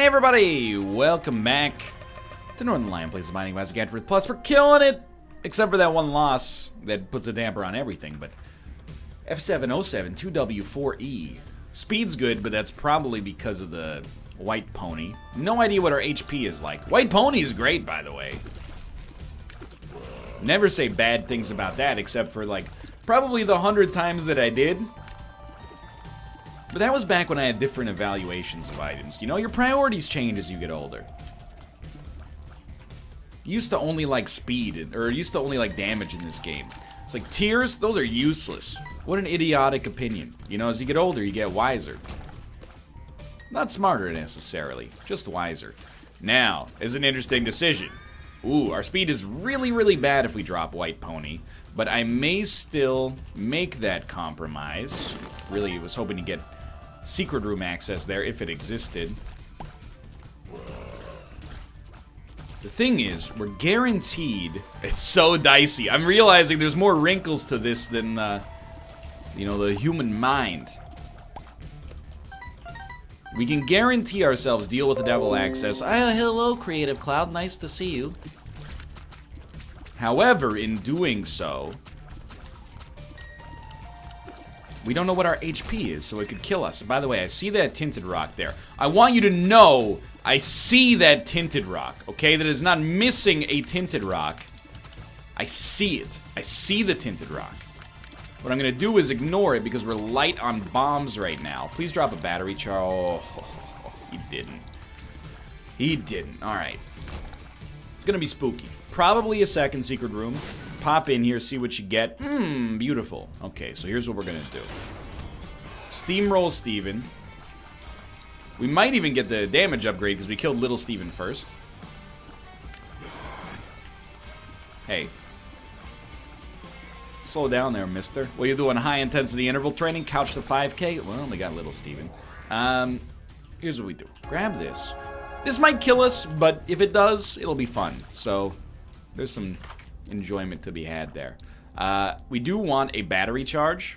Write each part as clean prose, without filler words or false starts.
Hey everybody, welcome back to Northernlion Plays the Mining Classic AFTERBIRTH Plus. We're killing it, except for that one loss that puts a damper on everything. But F707 2W4E, speed's good, but that's probably because of the white pony. No idea what our HP is like. White pony is great, by the way. Never say bad things about that, except for like probably the 100 times that I did. But that was back when I had different evaluations of items. You know, your priorities change as you get older. You used to only like speed, or used to only like damage in this game. It's like tiers, those are useless. What an idiotic opinion. You know, as you get older, you get wiser. Not smarter necessarily, just wiser. Now, is an interesting decision. Ooh, our speed is really, really bad if we drop white pony. But I may still make that compromise. Really was hoping to get secret room access there if it existed. The thing is, we're guaranteed. It's so dicey. I'm realizing there's more wrinkles to this than, you know, the human mind. We can guarantee ourselves deal with the devil access. Hello, Creative Cloud. Nice to see you. However, in doing so, we don't know what our HP is, so it could kill us. By the way, I see that tinted rock there. I want you to know I see that tinted rock, okay? That is not missing a tinted rock. I see it. I see the tinted rock. What I'm going to do is ignore it because we're light on bombs right now. Please drop a battery charge. Oh, he didn't. He didn't. All right. It's going to be spooky. Probably a second secret room. Pop in here, see what you get. Beautiful. Okay, so here's what we're gonna do. Steamroll Steven. We might even get the damage upgrade because we killed Little Steven first. Hey. Slow down there, mister. What are you doing? High intensity interval training? Couch to 5K? Well, we got Little Steven. Here's what we do. Grab this. This might kill us, but if it does, it'll be fun. So, there's some enjoyment to be had there. We do want a battery charge.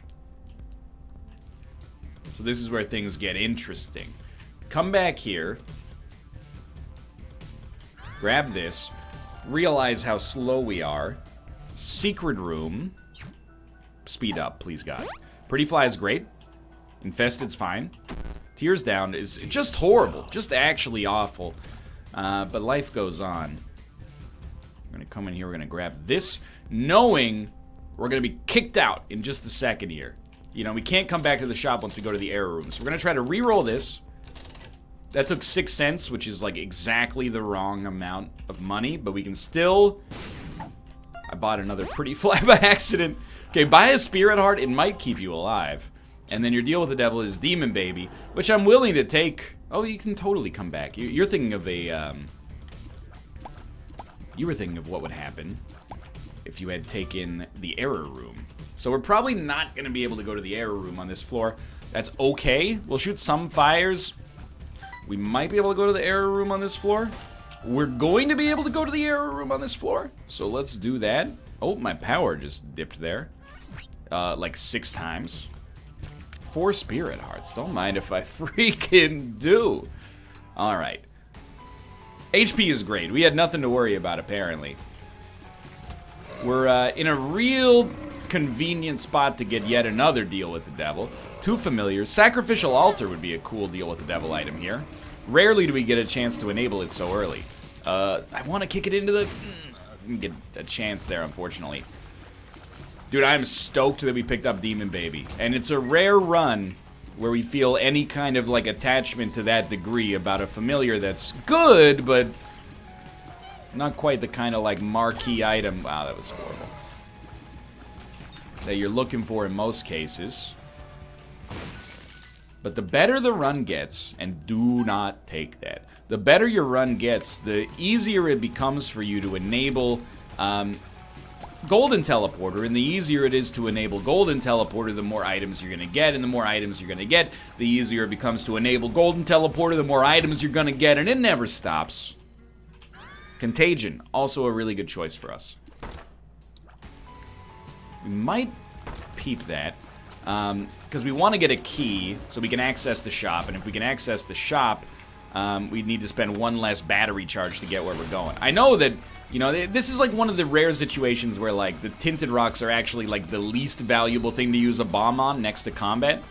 So this is where things get interesting. Come back here. Grab this. Realize how slow we are. Secret room. Speed up, please God. Pretty Fly is great. Infested's fine. Tears Down is just horrible. Just actually awful. But life goes on. We're gonna come in here, we're gonna grab this, knowing we're gonna be kicked out in just a second here. You know, we can't come back to the shop once we go to the error room. So we're gonna try to re-roll this. That took 6 cents, which is like exactly the wrong amount of money, but we can still... I bought another Pretty Fly by accident. Okay, buy a Spirit Heart, it might keep you alive. And then your deal with the devil is Demon Baby, which I'm willing to take. Oh, you can totally come back. You're thinking of a, You were thinking of what would happen if you had taken the error room. So we're probably not going to be able to go to the error room on this floor. That's okay. We'll shoot some fires. We might be able to go to the error room on this floor. We're going to be able to go to the error room on this floor. So let's do that. Oh, my power just dipped there. Like 6 times. 4 Spirit Hearts. Don't mind if I freaking do. All right. HP is great. We had nothing to worry about, apparently. We're in a real convenient spot to get yet another deal with the devil. 2 familiars. Sacrificial Altar would be a cool deal with the devil item here. Rarely do we get a chance to enable it so early. I want to kick it into the... Didn't get a chance there, unfortunately. Dude, I'm stoked that we picked up Demon Baby. And it's a rare run where we feel any kind of like attachment to that degree about a familiar that's good, but not quite the kind of like marquee item. Wow, that was horrible. That you're looking for in most cases. But the better the run gets, and do not take that, the better your run gets, the easier it becomes for you to enable Golden Teleporter, and the easier it is to enable Golden Teleporter, the more items you're going to get, and the more items you're going to get, the easier it becomes to enable Golden Teleporter, the more items you're going to get, and it never stops. Contagion, also a really good choice for us. We might peep that, because we want to get a key so we can access the shop, and if we can access the shop, we need to spend one less battery charge to get where we're going. I know that, you know, this is like one of the rare situations where, like, the tinted rocks are actually, like, the least valuable thing to use a bomb on next to combat.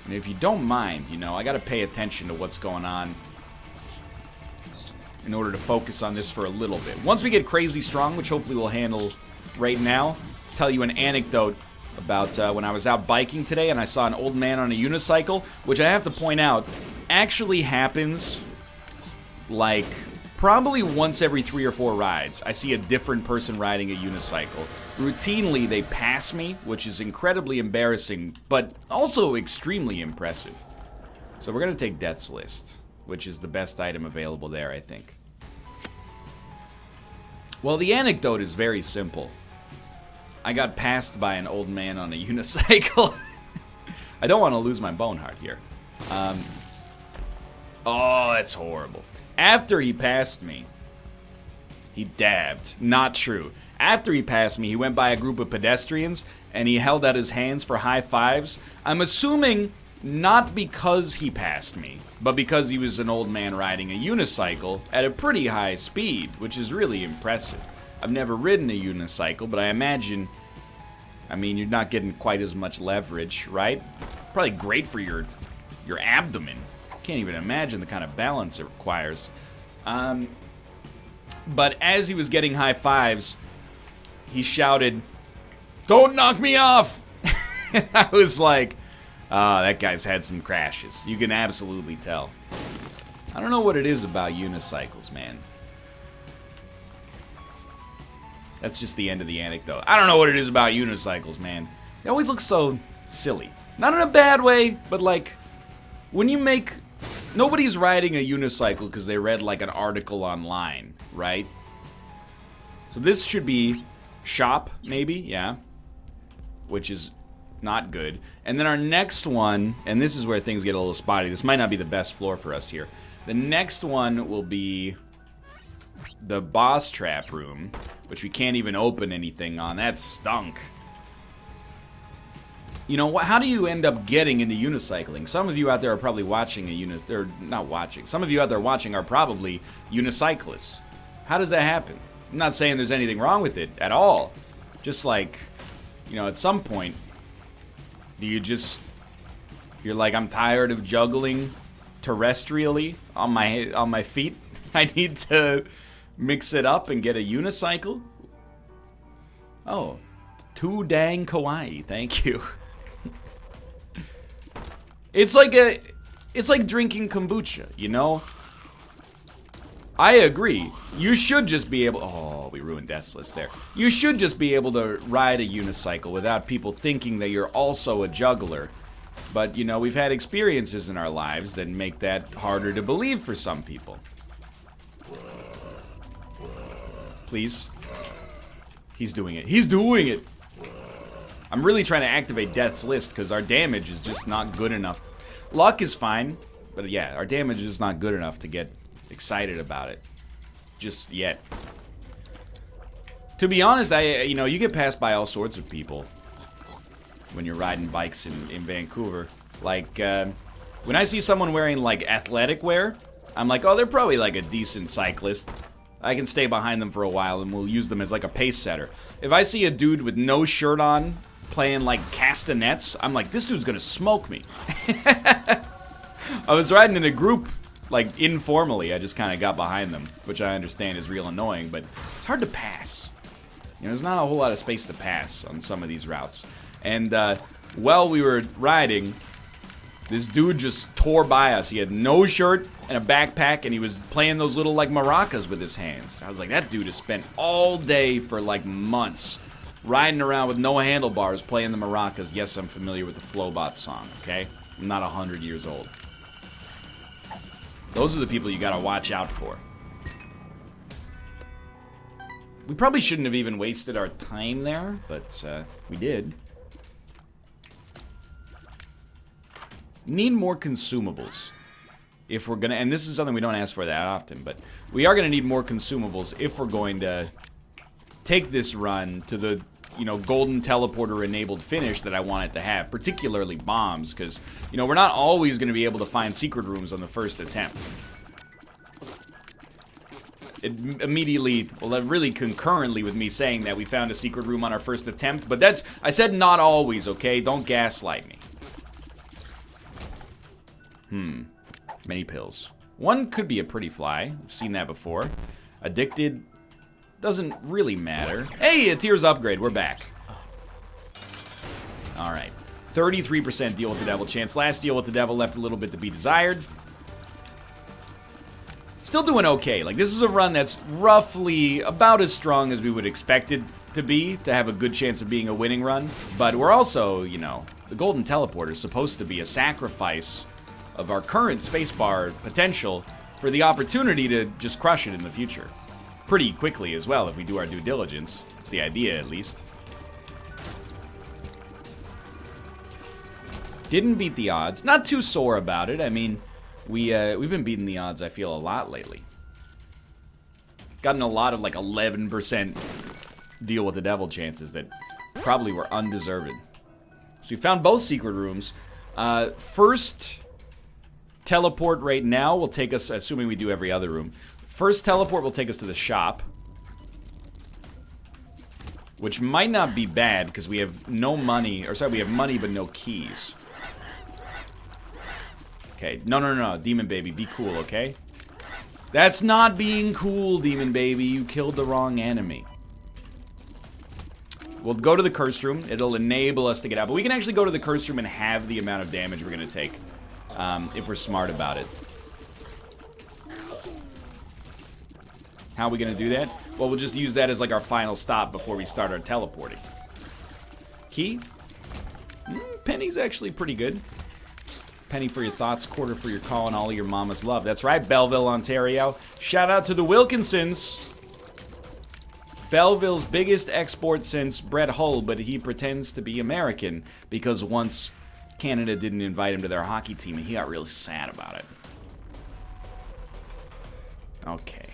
And if you don't mind, you know, I gotta pay attention to what's going on in order to focus on this for a little bit. Once we get crazy strong, which hopefully we'll handle right now, I'll tell you an anecdote about when I was out biking today and I saw an old man on a unicycle, which I have to point out actually happens like probably once every 3 or 4 rides. I see a different person riding a unicycle. Routinely, they pass me, which is incredibly embarrassing, but also extremely impressive. So we're going to take Death's List, which is the best item available there, I think. Well, the anecdote is very simple. I got passed by an old man on a unicycle. I don't want to lose my bone heart here. Oh, that's horrible. After he passed me, he dabbed. Not true. After he passed me, he went by a group of pedestrians, and he held out his hands for high fives. I'm assuming not because he passed me, but because he was an old man riding a unicycle at a pretty high speed, which is really impressive. I've never ridden a unicycle, but I imagine, I mean, you're not getting quite as much leverage, right? Probably great for your abdomen. Can't even imagine the kind of balance it requires. But as he was getting high fives, he shouted, "Don't knock me off!" I was like, that guy's had some crashes. You can absolutely tell. I don't know what it is about unicycles, man. That's just the end of the anecdote. I don't know what it is about unicycles, man. They always look so silly. Not in a bad way, but like, when you make... Nobody's riding a unicycle because they read like an article online, right? So this should be shop, maybe, yeah. Which is not good. And then our next one, and this is where things get a little spotty. This might not be the best floor for us here. The next one will be the boss trap room, which we can't even open anything on. That stunk. You know, how do you end up getting into unicycling? Some of you out there are probably watching or not watching. Some of you out there watching are probably unicyclists. How does that happen? I'm not saying there's anything wrong with it at all. Just like, you know, at some point, do you just, you're like, I'm tired of juggling terrestrially on my feet. I need to mix it up and get a unicycle. Oh, too dang kawaii. Thank you. It's like drinking kombucha, you know? I agree. You should just be able... Oh, we ruined Death's List there. You should just be able to ride a unicycle without people thinking that you're also a juggler. But, you know, we've had experiences in our lives that make that harder to believe for some people. Please. He's doing it. He's doing it! I'm really trying to activate Death's List because our damage is just not good enough. Luck is fine, but yeah, our damage is not good enough to get excited about it just yet. To be honest, you know, you get passed by all sorts of people when you're riding bikes in Vancouver. Like, when I see someone wearing, like, athletic wear, I'm like, oh, they're probably, like, a decent cyclist. I can stay behind them for a while and we'll use them as, like, a pace setter. If I see a dude with no shirt on playing, like, castanets, I'm like, this dude's gonna smoke me. I was riding in a group, like, informally. I just kind of got behind them, which I understand is real annoying, but it's hard to pass. You know, there's not a whole lot of space to pass on some of these routes. And, while we were riding, this dude just tore by us. He had no shirt and a backpack, and he was playing those little, like, maracas with his hands. I was like, that dude has spent all day for, like, months riding around with no handlebars playing the maracas. Yes, I'm familiar with the Flowbot song, okay? I'm not 100 years old. Those are the people you gotta watch out for. We probably shouldn't have even wasted our time there, but we did. Need more consumables if we're gonna, and this is something we don't ask for that often, but we are gonna need more consumables if we're going to take this run to the you know, golden teleporter enabled finish that I want it to have, particularly bombs, because, you know, we're not always going to be able to find secret rooms on the first attempt. It immediately, well, really concurrently with me saying that we found a secret room on our first attempt, but that's, I said not always, okay? Don't gaslight me. Many pills. One could be a pretty fly. We've seen that before. Addicted. Doesn't really matter. Hey, a tears upgrade. We're back. Alright. 33% deal with the devil chance. Last deal with the devil left a little bit to be desired. Still doing okay. Like, this is a run that's roughly about as strong as we would expect it to be, to have a good chance of being a winning run. But we're also, you know, the golden teleporter is supposed to be a sacrifice of our current spacebar potential for the opportunity to just crush it in the future. Pretty quickly as well, if we do our due diligence. It's the idea, at least. Didn't beat the odds. Not too sore about it. I mean, we've been beating the odds, I feel, a lot lately. Gotten a lot of, like, 11% deal with the devil chances that probably were undeserved. So we found both secret rooms. First teleport right now will take us, assuming we do every other room. First teleport will take us to the shop. Which might not be bad, because we have no money, or sorry, we have money but no keys. Okay, no, Demon Baby, be cool, okay? That's not being cool, Demon Baby. You killed the wrong enemy. We'll go to the curse room. It'll enable us to get out. But we can actually go to the curse room and have the amount of damage we're going to take. If we're smart about it. How are we going to do that? Well, we'll just use that as like our final stop before we start our teleporting. Key? Penny's actually pretty good. Penny for your thoughts, quarter for your call, and all of your mama's love. That's right, Belleville, Ontario. Shout out to the Wilkinsons. Belleville's biggest export since Brett Hull, but he pretends to be American because once Canada didn't invite him to their hockey team, and he got really sad about it. Okay.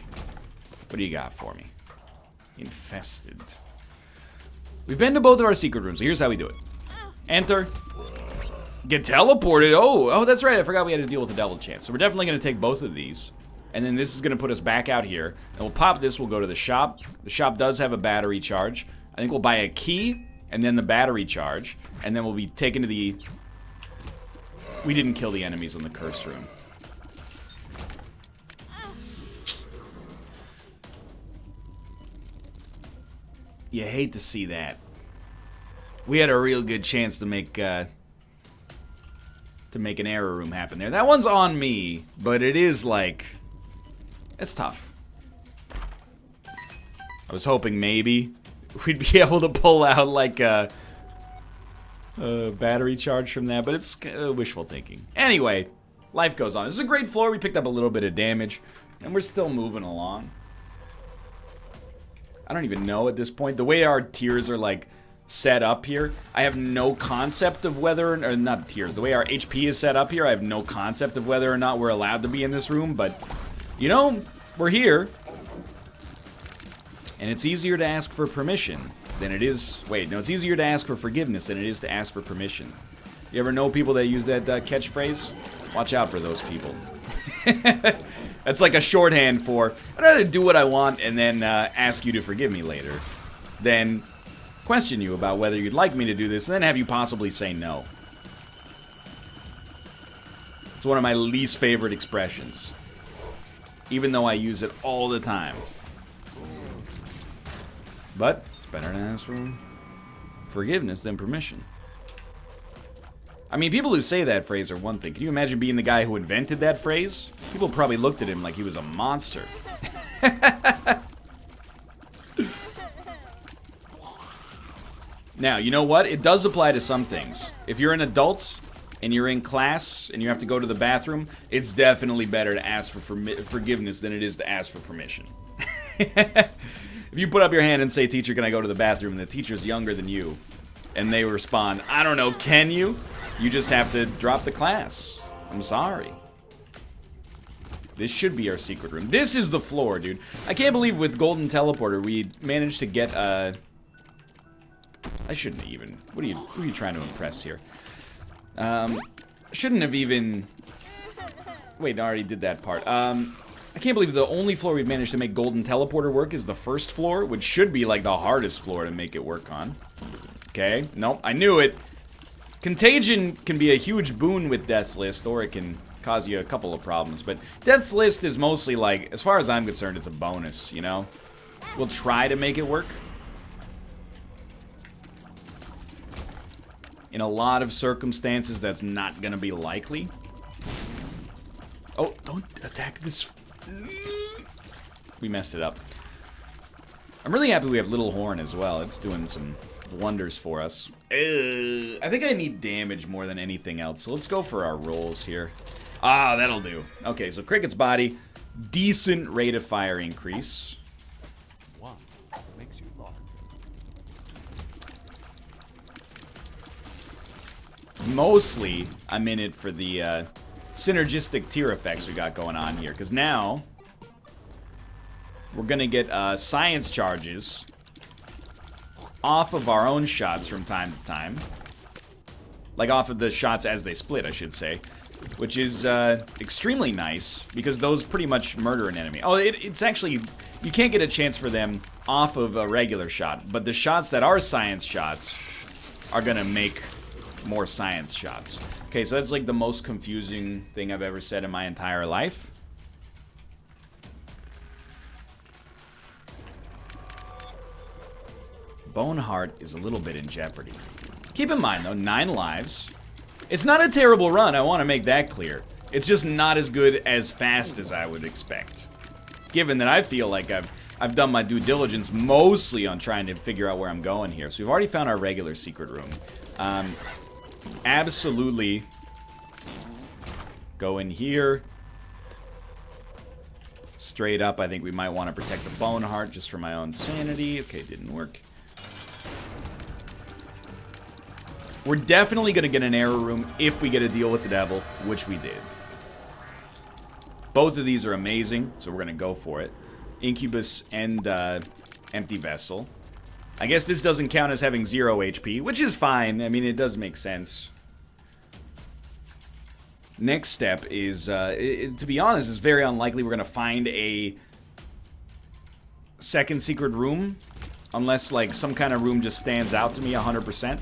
What do you got for me? Infested. We've been to both of our secret rooms. So here's how we do it. Enter. Get teleported. Oh, that's right. I forgot we had to deal with the devil chance. So we're definitely going to take both of these. And then this is going to put us back out here. And we'll pop this. We'll go to the shop. The shop does have a battery charge. I think we'll buy a key and then the battery charge. And then we'll be taken to the... We didn't kill the enemies in the curse room. You hate to see that. We had a real good chance to make an error room happen there. That one's on me, but it is like... It's tough. I was hoping maybe we'd be able to pull out like a battery charge from that, but it's wishful thinking. Anyway, life goes on. This is a great floor. We picked up a little bit of damage, and we're still moving along. I don't even know at this point. The way our tiers are like set up here, I have no concept of whether, or not tiers, the way our HP is set up here, I have no concept of whether or not we're allowed to be in this room, but, you know, we're here. And it's easier to ask for permission than it is, wait, no, it's easier to ask for forgiveness than it is to ask for permission. You ever know people that use that catchphrase? Watch out for those people. That's like a shorthand for, I'd rather do what I want and then ask you to forgive me later than question you about whether you'd like me to do this and then have you possibly say no. It's one of my least favorite expressions, even though I use it all the time. But it's better to ask for forgiveness than permission. I mean, people who say that phrase are one thing. Can you imagine being the guy who invented that phrase? People probably looked at him like he was a monster. Now, you know what? It does apply to some things. If you're an adult and you're in class and you have to go to the bathroom, it's definitely better to ask for forgiveness than it is to ask for permission. If you put up your hand and say, "Teacher, can I go to the bathroom?" and the teacher's younger than you, and they respond, "I don't know, can you?" You just have to drop the class. I'm sorry. This should be our secret room. This is the floor, dude. I can't believe with Golden Teleporter we managed to get I shouldn't have even. Who are you trying to impress here? Shouldn't have even... Wait, I already did that part. I can't believe the only floor we've managed to make Golden Teleporter work is the first floor, which should be like the hardest floor to make it work on. Okay, nope, I knew it. Contagion can be a huge boon with Death's List, or it can cause you a couple of problems. But Death's List is mostly like, as far as I'm concerned, it's a bonus, you know? We'll try to make it work. In a lot of circumstances, that's not gonna be likely. Oh, don't attack this. We messed it up. I'm really happy we have Little Horn as well. It's doing some wonders for us. I think I need damage more than anything else, so let's go for our rolls here. Ah, that'll do. Okay, so Cricket's body, decent rate of fire increase. One makes you large. Mostly, I'm in it for the synergistic tier effects we got going on here, because now we're gonna get science charges off of our own shots from time to time. Like off of the shots as they split, I should say. Which is extremely nice, because those pretty much murder an enemy. Oh, it's actually, you can't get a chance for them off of a regular shot, but the shots that are science shots are gonna make more science shots. Okay, so that's like the most confusing thing I've ever said in my entire life. Boneheart is a little bit in jeopardy. Keep in mind, though, 9 lives. It's not a terrible run, I want to make that clear. It's just not as good as fast as I would expect. Given that I feel like I've done my due diligence mostly on trying to figure out where I'm going here. So we've already found our regular secret room. Absolutely go in here. Straight up, I think we might want to protect the Boneheart just for my own sanity. Okay, didn't work. We're definitely going to get an error room if we get a deal with the devil, which we did. Both of these are amazing, so we're going to go for it. Incubus and Empty Vessel. I guess this doesn't count as having 0 HP, which is fine. I mean, it does make sense. Next step is, to be honest, it's very unlikely we're going to find a second secret room. Unless, like, some kind of room just stands out to me 100%.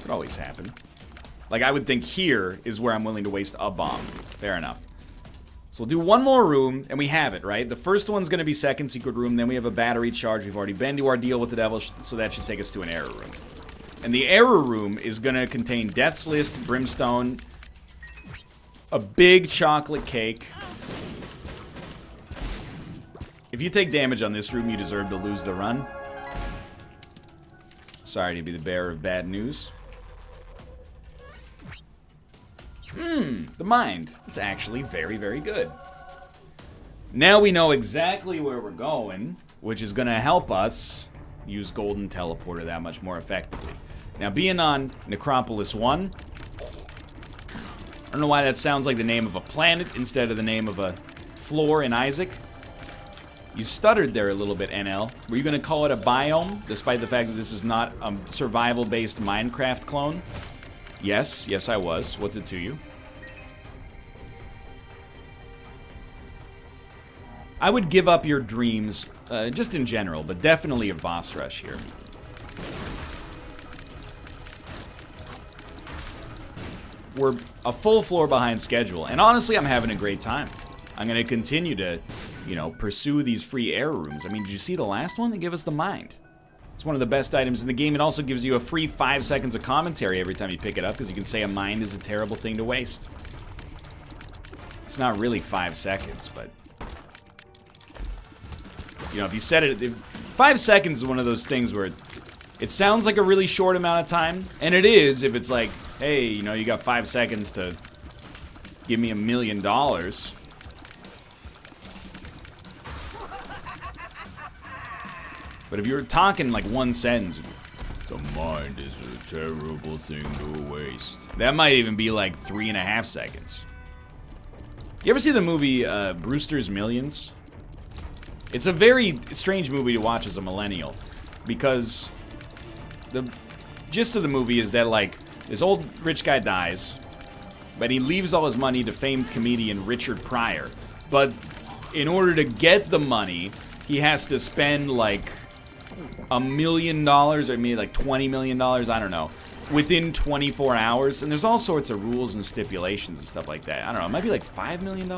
Could always happen. Like, I would think here is where I'm willing to waste a bomb. Fair enough. So we'll do one more room, and we have it, right? The first one's going to be second secret room, then we have a battery charge. We've already been to our deal with the devil, so that should take us to an error room. And the error room is going to contain Death's List, Brimstone, a big chocolate cake. If you take damage on this room, you deserve to lose the run. Sorry to be the bearer of bad news. The mind. It's actually very, very good. Now we know exactly where we're going, which is going to help us use Golden Teleporter that much more effectively. Now, being on Necropolis 1, I don't know why that sounds like the name of a planet instead of the name of a floor in Isaac. You stuttered there a little bit, NL. Were you going to call it a biome, despite the fact that this is not a survival-based Minecraft clone? Yes, yes I was. What's it to you? I would give up your dreams, just in general, but definitely a boss rush here. We're a full floor behind schedule, and honestly, I'm having a great time. I'm going to continue to, you know, pursue these free error rooms. I mean, did you see the last one? They give us the mind. It's one of the best items in the game. It also gives you a free 5 seconds of commentary every time you pick it up, because you can say a mind is a terrible thing to waste. It's not really 5 seconds, but... You know, if you said it... 5 seconds is one of those things where it sounds like a really short amount of time, and it is if it's like, hey, you know, you got 5 seconds to give me $1 million. But if you're talking like one sentence, the mind is a terrible thing to waste. That might even be like 3.5 seconds. You ever see the movie Brewster's Millions? It's a very strange movie to watch as a millennial. because the gist of the movie is that, like, this old rich guy dies, but he leaves all his money to famed comedian Richard Pryor. But in order to get the money, he has to spend like $1 million or maybe like $20 million, I don't know, within 24 hours. And there's all sorts of rules and stipulations and stuff like that. I don't know, it might be like $5 million.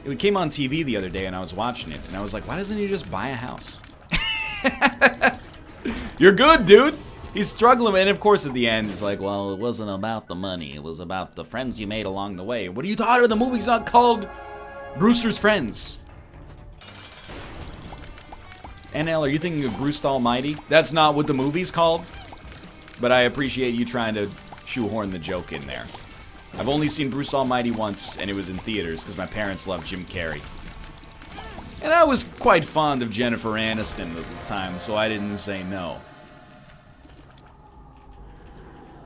It came on TV the other day and I was watching it and I was like, why doesn't he just buy a house? You're good, dude. He's struggling, and of course at the end he's like, well, it wasn't about the money, it was about the friends you made along the way. What are you talking about? The movie's not called Brewster's Friends. NL, are you thinking of Bruce Almighty? That's not what the movie's called, but I appreciate you trying to shoehorn the joke in there. I've only seen Bruce Almighty once, and it was in theaters because my parents loved Jim Carrey. And I was quite fond of Jennifer Aniston at the time, so I didn't say no.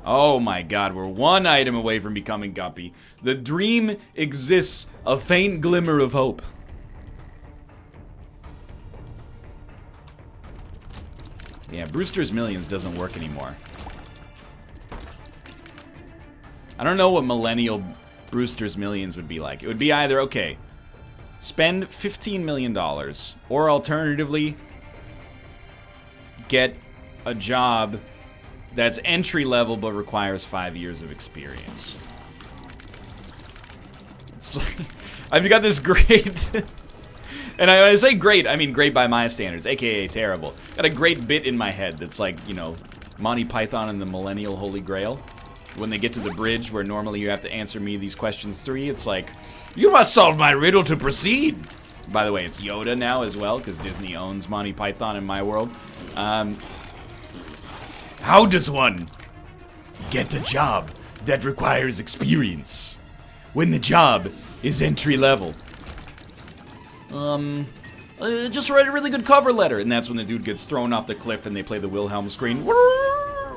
Oh my god, we're one item away from becoming Guppy. The dream exists, a faint glimmer of hope. Yeah, Brewster's Millions doesn't work anymore. I don't know what Millennial Brewster's Millions would be like. It would be either, okay, spend $15 million, or alternatively, get a job that's entry level but requires 5 years of experience. It's like, I've got this great, and when I say great, I mean great by my standards, aka terrible. Got a great bit in my head that's like, you know, Monty Python and the Millennial Holy Grail. When they get to the bridge where normally you have to answer me these questions 3, it's like, you must solve my riddle to proceed. By the way, it's Yoda now as well, because Disney owns Monty Python in my world. How does one get a job that requires experience when the job is entry level? Just write a really good cover letter, and that's when the dude gets thrown off the cliff and they play the Wilhelm scream.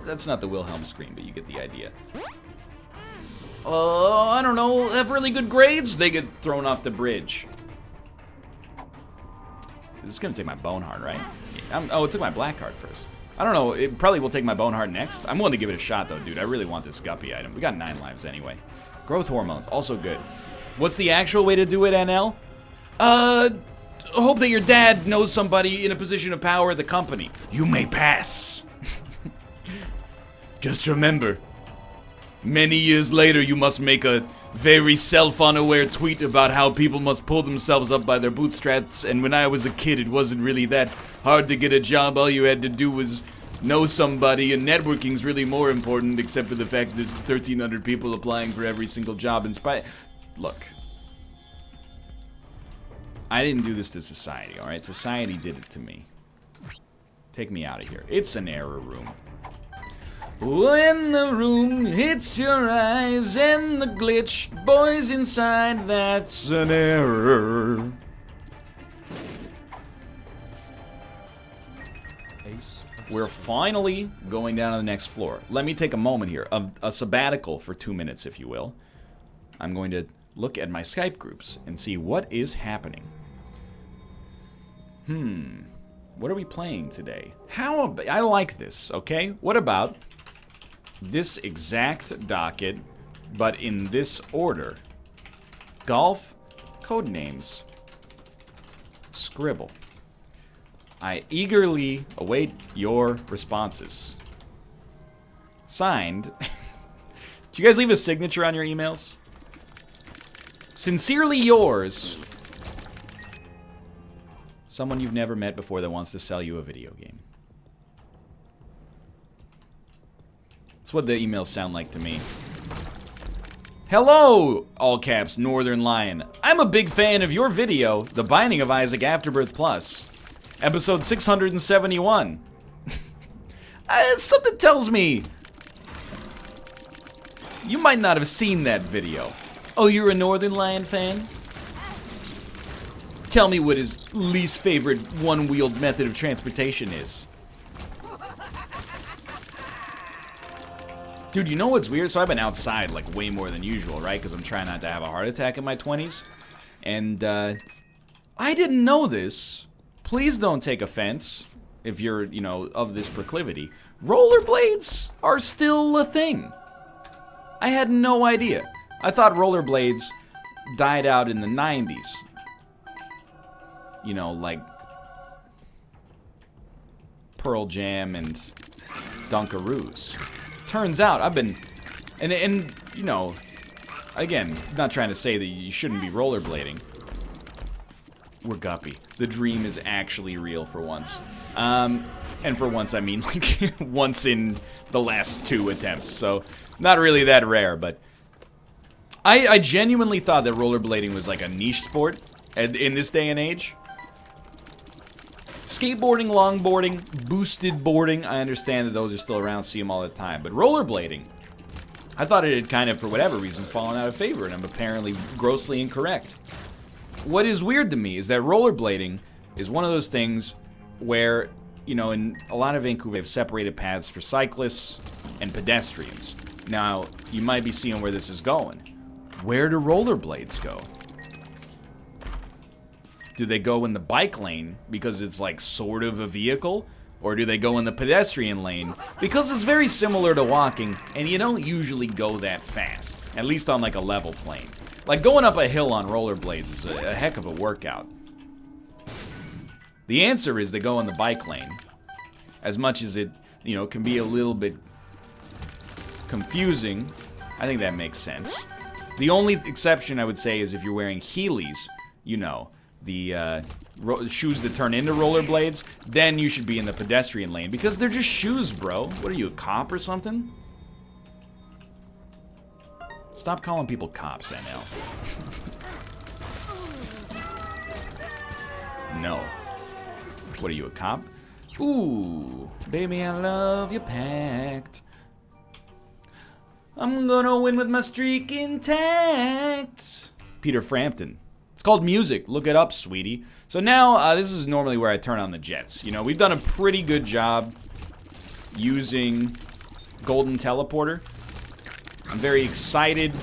That's not the Wilhelm scream, but you get the idea. I don't know, have really good grades? They get thrown off the bridge. This is gonna take my bone heart, right? Oh, it took my black card first. I don't know, it probably will take my bone heart next. I'm willing to give it a shot though, dude. I really want this Guppy item. We got 9 lives anyway. Growth hormones, also good. What's the actual way to do it, NL? Hope that your dad knows somebody in a position of power at the company. You may pass. Just remember, many years later you must make a very self-unaware tweet about how people must pull themselves up by their bootstraps, and when I was a kid it wasn't really that hard to get a job. All you had to do was know somebody, and networking's really more important, except for the fact there's 1,300 people applying for every single job in spite. Look, I didn't do this to society, alright? Society did it to me. Take me out of here. It's an error room. When the room hits your eyes and the glitch, boys inside, that's an error. We're finally going down to the next floor. Let me take a moment here, a sabbatical for 2 minutes, if you will. I'm going to look at my Skype groups and see what is happening. What are we playing today? I like this, okay? What about this exact docket, but in this order? Golf, codenames, Scribble. I eagerly await your responses. Signed. Did you guys leave a signature on your emails? Sincerely yours. Someone you've never met before that wants to sell you a video game. That's what the emails sound like to me. Hello, all caps, Northernlion. I'm a big fan of your video, The Binding of Isaac Afterbirth Plus. Episode 671. Something tells me you might not have seen that video. Oh, you're a Northernlion fan? Tell me what his least favorite one-wheeled method of transportation is. Dude, you know what's weird? So I've been outside like way more than usual, right? Because I'm trying not to have a heart attack in my 20s. And I didn't know this, please don't take offense if you're, you know, of this proclivity. Rollerblades are still a thing. I had no idea. I thought rollerblades died out in the 90s. You know, like Pearl Jam and Dunkaroos. Turns out I've been, and you know, again, not trying to say that you shouldn't be rollerblading. We're Guppy. The dream is actually real for once. And for once, I mean like once in the last 2 attempts. So not really that rare, but I genuinely thought that rollerblading was like a niche sport in this day and age. Skateboarding, longboarding, boosted boarding, I understand that those are still around, see them all the time. But rollerblading, I thought it had kind of, for whatever reason, fallen out of favor, and I'm apparently grossly incorrect. What is weird to me is that rollerblading is one of those things where, you know, in a lot of Vancouver, they have separated paths for cyclists and pedestrians. Now, you might be seeing where this is going. Where do rollerblades go? Do they go in the bike lane because it's like sort of a vehicle? Or do they go in the pedestrian lane because it's very similar to walking and you don't usually go that fast, at least on like a level plane. Like going up a hill on rollerblades is a heck of a workout. The answer is they go in the bike lane. As much as it, you know, can be a little bit confusing, I think that makes sense. The only exception I would say is if you're wearing Heelys, you know, the shoes that turn into rollerblades, then you should be in the pedestrian lane because they're just shoes, bro. What are you, a cop or something? Stop calling people cops, NL. No. What are you, a cop? Ooh, baby, I love you packed. I'm gonna win with my streak intact. Peter Frampton. It's called music. Look it up, sweetie. So now, this is normally where I turn on the jets. You know, we've done a pretty good job using Golden Teleporter. I'm very excited.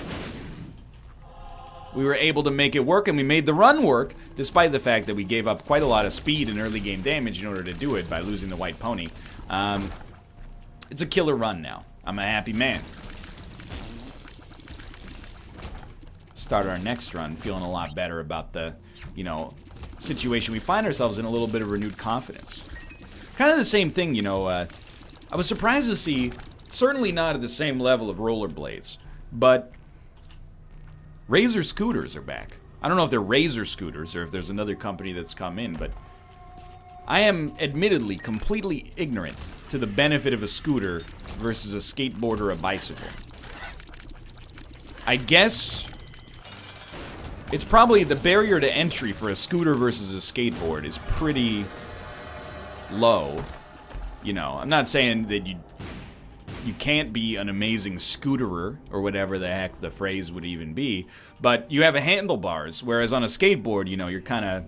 We were able to make it work, and we made the run work, despite the fact that we gave up quite a lot of speed and early game damage in order to do it by losing the white pony. It's a killer run now. I'm a happy man. Start our next run feeling a lot better about the, you know, situation we find ourselves in, a little bit of renewed confidence. Kind of the same thing, you know, I was surprised to see, certainly not at the same level of rollerblades, but Razor scooters are back. I don't know if they're Razor scooters or if there's another company that's come in, but I am admittedly completely ignorant to the benefit of a scooter versus a skateboard or a bicycle. I guess it's probably the barrier to entry for a scooter versus a skateboard is pretty low. You know, I'm not saying that you can't be an amazing scooterer or whatever the heck the phrase would even be, but you have a handlebars, whereas on a skateboard, you know, you're kind of,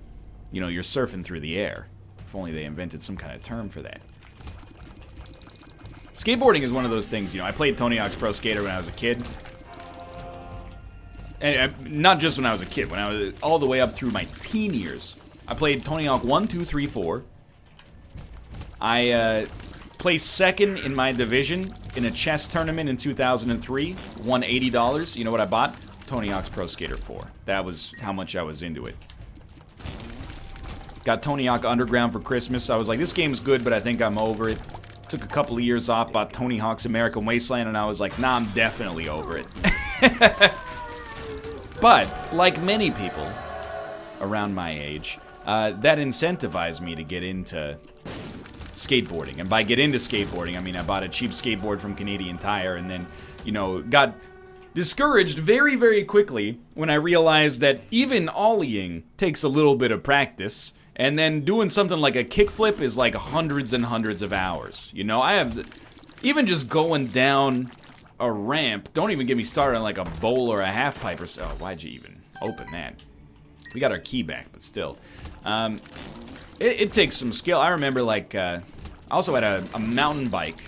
you know, you're surfing through the air. If only they invented some kind of term for that. Skateboarding is one of those things, you know, I played Tony Hawk's Pro Skater when I was a kid. And not just when I was a kid, when I was all the way up through my teen years. I played Tony Hawk 1, 2, 3, 4. I placed second in my division in a chess tournament in 2003. Won $80. You know what I bought? Tony Hawk's Pro Skater 4. That was how much I was into it. Got Tony Hawk Underground for Christmas. I was like, this game's good, but I think I'm over it. Took a couple of years off, bought Tony Hawk's American Wasteland, and I was like, nah, I'm definitely over it. But, like many people around my age, that incentivized me to get into skateboarding. And by get into skateboarding, I mean I bought a cheap skateboard from Canadian Tire and then, you know, got discouraged very, very quickly when I realized that even ollieing takes a little bit of practice. And then doing something like a kickflip is like hundreds and hundreds of hours. You know, I have, even just going down a ramp, don't even get me started on like a bowl or a half pipe or so. Oh, why'd you even open that? We got our key back, but still. It takes some skill. I remember like, I also had a mountain bike.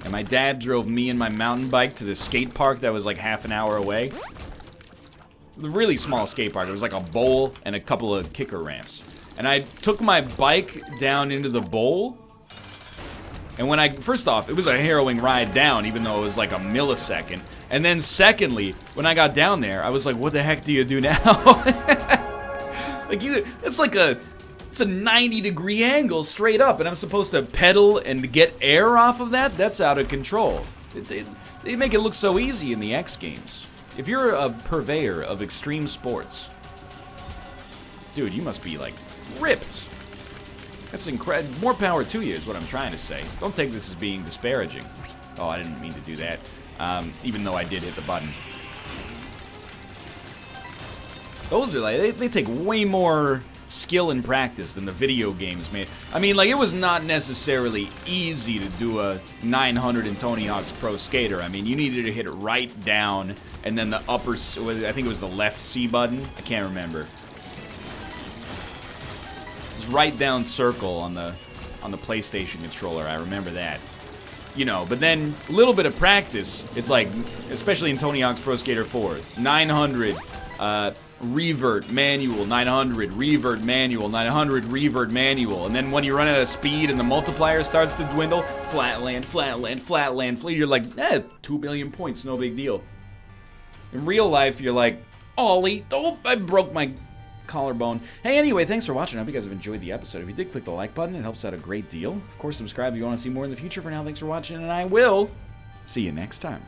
And my dad drove me and my mountain bike to the skate park that was like half an hour away. A really small skate park. It was like a bowl and a couple of kicker ramps. and I took my bike down into the bowl. And when first off, it was a harrowing ride down, even though it was like a millisecond. And then secondly, when I got down there, I was like, what the heck do you do now? Like it's a 90-degree angle straight up, and I'm supposed to pedal and get air off of that? That's out of control. They make it look so easy in the X games. If you're a purveyor of extreme sports, dude, you must be like ripped. That's incredible. More power to you is what I'm trying to say. Don't take this as being disparaging. Oh, I didn't mean to do that. Even though I did hit the button. Those are like, they take way more skill and practice than the video games made. I mean, like, it was not necessarily easy to do a 900 in Tony Hawk's Pro Skater. I mean, you needed to hit it right down, and then the upper, I think it was the left C button. I can't remember. Right down circle on the PlayStation controller. I remember that. You know, but then a little bit of practice, it's like, especially in Tony Hawk's Pro Skater 4, 900 revert manual, 900 revert manual, 900 revert manual, and then when you run out of speed and the multiplier starts to dwindle, flatland, flatland, flatland, you're like, 2 billion points, no big deal. In real life, you're like, Ollie, oh, I broke my collarbone. Hey, anyway, thanks for watching. I hope you guys have enjoyed the episode. If you did, click the like button. It helps out a great deal. Of course, subscribe if you want to see more in the future. For now, thanks for watching, and I will see you next time.